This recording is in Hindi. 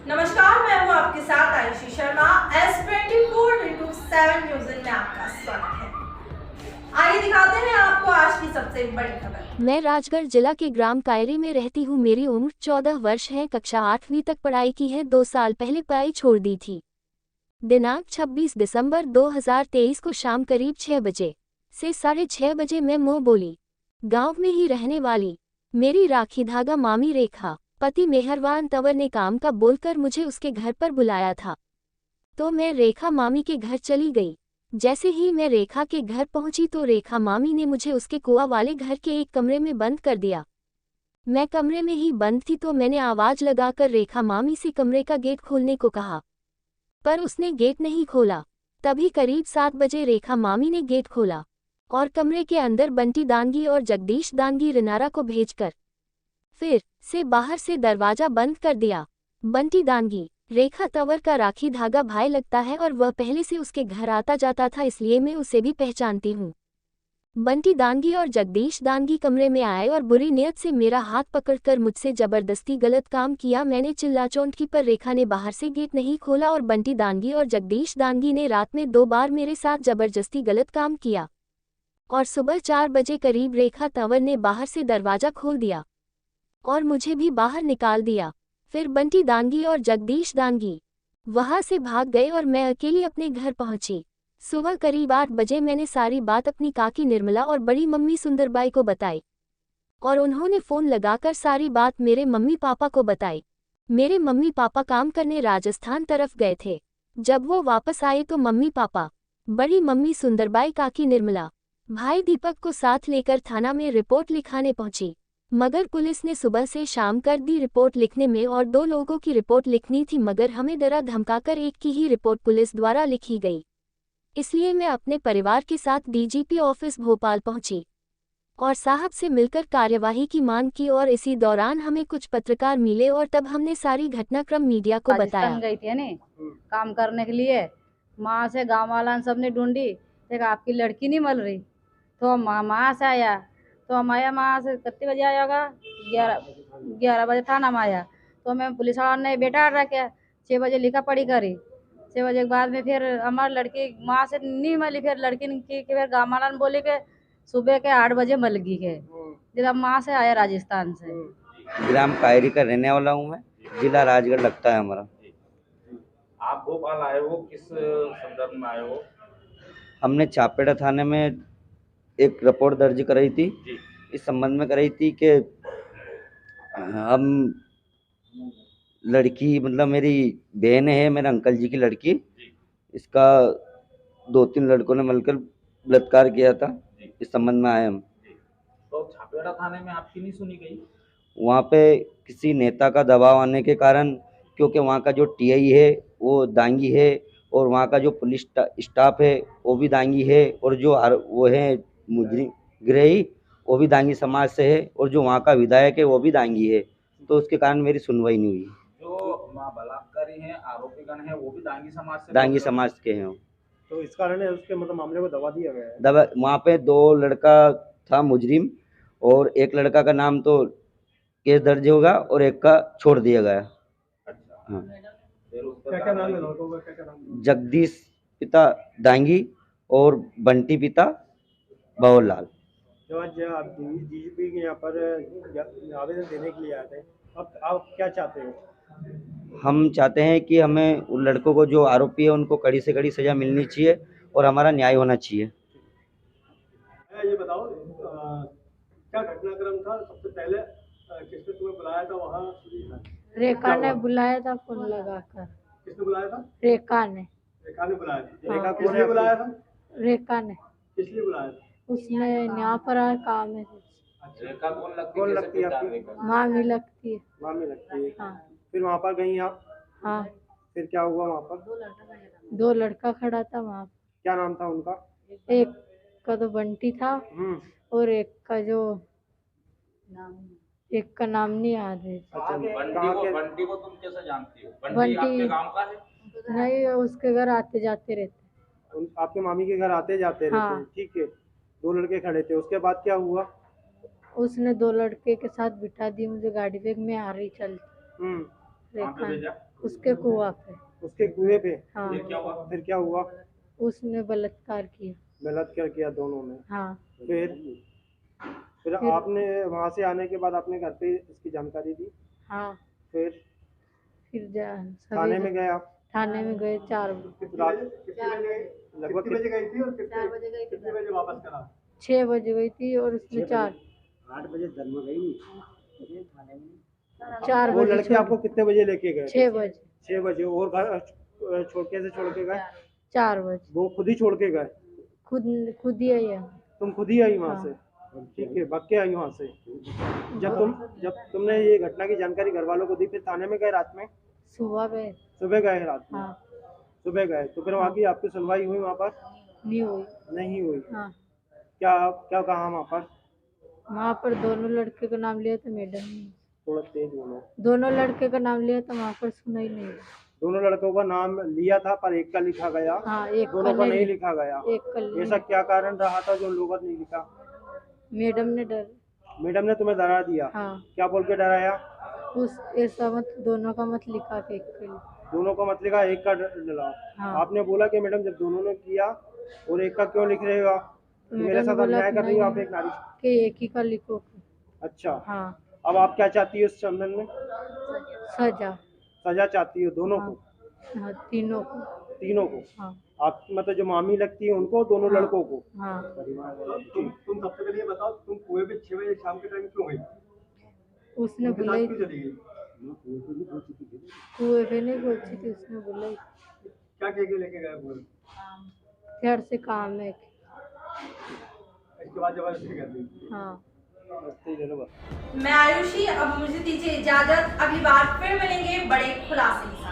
नमस्कार, मैं हूं आपके साथ आयुषी शर्मा। S24x7 न्यूज़ में आपका स्वागत है। आइए दिखाते हैं आपको आज की सबसे बड़ी खबर। मैं राजगढ़ जिला के ग्राम कायरी में रहती हूँ। मेरी उम्र 14 वर्ष है। कक्षा 8वीं तक पढ़ाई की है। 2 साल पहले पढ़ाई छोड़ दी थी। दिनांक 26 दिसंबर 2023 को शाम करीब 6 बजे से 6:30 बजे मैं मुँह बोली गांव में ही रहने वाली मेरी राखी धागा मामी रेखा पति मेहरबान तंवर ने काम का बोलकर मुझे उसके घर पर बुलाया था, तो मैं रेखा मामी के घर चली गई। जैसे ही मैं रेखा के घर पहुंची तो रेखा मामी ने मुझे उसके कुआं वाले घर के एक कमरे में बंद कर दिया। मैं कमरे में ही बंद थी तो मैंने आवाज लगाकर रेखा मामी से कमरे का गेट खोलने को कहा, पर उसने गेट नहीं खोला। तभी करीब 7 बजे रेखा मामी ने गेट खोला और कमरे के अंदर बंटी दानगी और जगदीश दानगी रिनारा को भेजकर फिर से बाहर से दरवाजा बंद कर दिया। बंटी दानगी रेखा तंवर का राखी धागा भाई लगता है और वह पहले से उसके घर आता जाता था, इसलिए मैं उसे भी पहचानती हूँ। बंटी दानगी और जगदीश दानगी कमरे में आए और बुरी नियत से मेरा हाथ पकड़कर मुझसे जबरदस्ती गलत काम किया। मैंने चिल्लाचोंट की पर रेखा ने बाहर से गेट नहीं खोला और बंटी दानगी और जगदीश दानगी ने रात में 2 बार मेरे साथ जबरदस्ती गलत काम किया और सुबह 4 बजे करीब रेखा तंवर ने बाहर से दरवाजा खोल दिया और मुझे भी बाहर निकाल दिया। फिर बंटी दानगी और जगदीश दानगी वहां से भाग गए और मैं अकेली अपने घर पहुंची। सुबह करीब 8 बजे मैंने सारी बात अपनी काकी निर्मला और बड़ी मम्मी सुंदरबाई को बताई और उन्होंने फ़ोन लगाकर सारी बात मेरे मम्मी पापा को बताई। मेरे मम्मी पापा काम करने राजस्थान तरफ गए थे। जब वो वापस आए तो मम्मी पापा, बड़ी मम्मी सुंदरबाई, काकी निर्मला, भाई दीपक को साथ लेकर थाना में रिपोर्ट लिखाने पहुंची, मगर पुलिस ने सुबह से शाम कर दी रिपोर्ट लिखने में और 2 लोगों की रिपोर्ट लिखनी थी, मगर हमें डरा धमकाकर एक की ही रिपोर्ट पुलिस द्वारा लिखी गई। इसलिए मैं अपने परिवार के साथ डीजीपी ऑफिस भोपाल पहुंची और साहब से मिलकर कार्यवाही की मांग की और इसी दौरान हमें कुछ पत्रकार मिले और तब हमने सारी घटनाक्रम मीडिया को बताया। राजस्थान गई थी ने काम करने के लिए। माँ से गांव वाला सबने ढूंढी, देखा आपकी लड़की नहीं मिल रही, तो माँ से आया, तो हम आया माँ से कितने बजे आया होगा, 11 बजे थाना में आया। तो मैं पुलिस वाला ने बेटा रखा, 6 बजे लिखा पढ़ी करी। 6 बजे के बाद में फिर हमारी लड़की माँ से नहीं मिली। फिर लड़की की फिर गाँव वाला ने बोले के सुबह के 8 बजे मिल गई के, जब माँ से आया राजस्थान से। ग्राम कायरी का रहने वाला हूँ मैं, जिला राजगढ़ लगता है हमारा। आप भोपाल आए हो, किस संदर्भ में आए हो? हमने चापेड़ा थाने में एक रिपोर्ट दर्ज कराई थी, इस संबंध में कराई थी कि हम लड़की, मतलब मेरी बहन है, मेरे अंकल जी की लड़की, इसका 2-3 लड़कों ने मिलकर बलात्कार किया था। इस संबंध में आए हम। तो छापेड़ा थाने में आपकी नहीं सुनी गई? वहाँ पे किसी नेता का दबाव आने के कारण, क्योंकि वहाँ का जो टीआई है वो दांगी है और वहाँ का जो पुलिस स्टाफ है वो भी दांगी है और जो वो है मुजरिम गिरही वो भी दांगी समाज से है और जो वहाँ का विधायक है वो भी दांगी है, तो उसके कारण मेरी सुनवाई नहीं हुई। जो बलात्कारी हैं, आरोपीगण हैं, वो भी दांगी समाज से? दांगी समाज के हैं वो। तो इस कारण है उसके मतलब मामले को दबा दिया गया है। दबा, वहाँ पे 2 लड़का था मुजरिम और एक लड़का का नाम तो केस दर्ज होगा और एक का छोड़ दिया गया। अच्छा, हाँ। फिर उस पर क्या नाम है लड़कों का, क्या नाम? जगदीश पिता दांगी और बंटी पिता बवरलाल। जो आज आप डीजीपी के यहाँ पर आवेदन देने के लिए आए थे, अब आप क्या चाहते हो? हम चाहते हैं कि हमें उन लड़कों को जो आरोपी है उनको कड़ी से कड़ी सजा मिलनी चाहिए और हमारा न्याय होना चाहिए। ये बताओ क्या घटनाक्रम था? सबसे पहले किसने तुम्हें बुलाया था वहाँ? रेखा ने बुलाया था फोन लगाकर। किसने बुलाया था? रेखा ने। रेखा ने बुलाया था। हाँ। रेखा किस लिए बुलाया था? रेखा ने। किस लिए बुलाया था? उसने यहाँ पर काम है कुछ। रेखा कौन लगती कौन है? लगती है आपकी? मामी लगती है। मामी लगती है। हाँ। फिर वहाँ पर गई आप? हाँ, फिर क्या हुआ वहाँ पर? 2 लड़का खड़ा था वहाँ। क्या नाम था उनका? एक का तो बंटी था और एक का नाम नहीं याद है। अच्छा, बंटी को तुम कैसे जानती हो? बंटी आपके गांव का है? नहीं, उसके घर आते जाते रहते। आपके मामी के घर आते जाते रहते हाँ। हैं, ठीक है। 2 लड़के खड़े थे, उसके बाद क्या हुआ? उसने 2 लड़के के साथ बिठा दी मुझे गाड़ी पे, मैं आ रही चल। कहाँ पे भेजा? उसके कुआ पे। उसके कुएं पे? हाँ, फिर क्या हुआ? फिर क्या हुआ? उसने बलात्कार किया। बलात्कार किया दोनों ने? हाँ, फिर आपने वहां से आने के बाद अपने घर पे इसकी जानकारी दी? हाँ, फिर थाने सवेरे में गए आप? थाने में गए 4 रात लगभग कितने बजे गई थी और कितने बजे वापस करा? 6 बजे गई थी और उसने 4 वो बजे लड़के आपको कितने बजे लेके गए? 6 बजे 6 बजे। और घर छोड़ के गए? 4 बजे वो खुद ही छोड़ के गए? खुद ही आई है। तुम खुद ही आई वहाँ से? ठीक है, भाग के आई वहाँ से। जब तुमने ये घटना की जानकारी घर वालों को दी, फिर थाने में गए रात में? सुबह गए। सुबह गए रात में? हाँ, सुबह गए तो फिर वहाँ की आपकी सुनवाई हुई वहाँ पर? नहीं हुई। नहीं हुई? हाँ, क्या क्या कहा वहाँ पर? वहाँ पर दोनों लड़के का नाम लिया था मैडम ने। थोड़ा तेज बोलो। दोनों लड़के का नाम लिया था, वहाँ पर सुना ही नहीं। दोनों लड़कों का नाम लिया था पर एक का लिखा गया? हाँ, एक दोनों का नहीं लिखा गया? एक का ऐसा क्या कारण रहा था जो लोगों ने नहीं लिखा? मैडम ने डर। मैडम ने तुम्हें डरा दिया? हाँ, क्या बोल के डराया? उस ऐसा मत दोनों का मत लिखा के एक के लिए। दोनों का मत लिखा, एक का डरा? हाँ। आपने बोला कि मैडम जब दोनों ने किया और एक का क्यों लिख रहे हो आप? तो मेरे मैडम साथ बोला अन्याय कर रही हो आप नहीं, एक नारी? कि एक ही का लिखो। अच्छा, हाँ, अब आप क्या चाहती हो इस संबंध में? सजा। सजा चाहती हो दोनों को? हाँ, तीनों को। तीनों को? हाँ, आप मतलब जो मामी लगती है उनको, दोनों हाँ। लड़कों को? हाँ, तुम सबसे पहले ये बताओ, तुम कुएं पे 6 बजे शाम के टाइम क्यों गई? उसने बुलाई। चली गई? कुएं पे नहीं पहुंची थी, उसने बुलाई। क्या कह के लेके गए कुएं? घर से काम है। इसके बाद जबरदस्ती कर दी? हाँ। मैं आयुषी, अब मुझे दीजिए इजाजत। अगली बार फिर मिलेंगे बड़े खुलासे से।